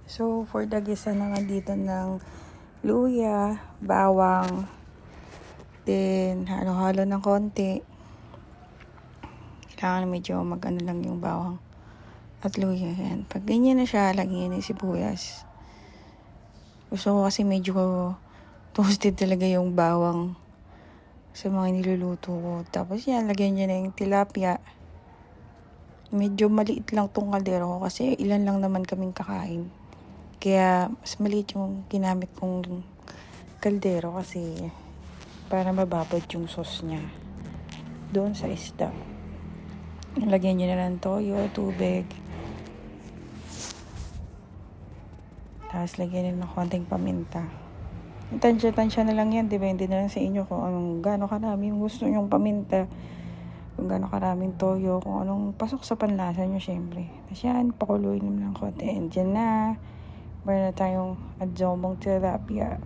So, for the gisa naman dito ng luya, bawang, then halo-halo ng konti. Kailangan medyo mag-ano lang yung bawang at luya. Yan. Pag ganyan na siya, lagyan yung sibuyas. Gusto ko kasi medyo toasted talaga yung bawang sa mga niluluto ko. Tapos yan, lagyan nyo na yung tilapia. Medyo maliit lang tong kaldero ko kasi ilan lang naman kaming kakain. Kaya mas maliit yung ginamit kong kaldero kasi para mababad yung sauce niya doon sa isda. Lagyan nyo na ng toyo, tubig. Tapos lagyan nyo ng konting paminta. Tansya-tansya na lang yan, diba? Hindi na lang sa inyo kung anong gano'ng karami yung gusto nyong paminta. Kung gano'ng karaming toyo, kung anong pasok sa panlasa nyo, syempre. Tapos yan, pakuluin naman ng konti. And dyan na. Meron na tayong adobong tilapia.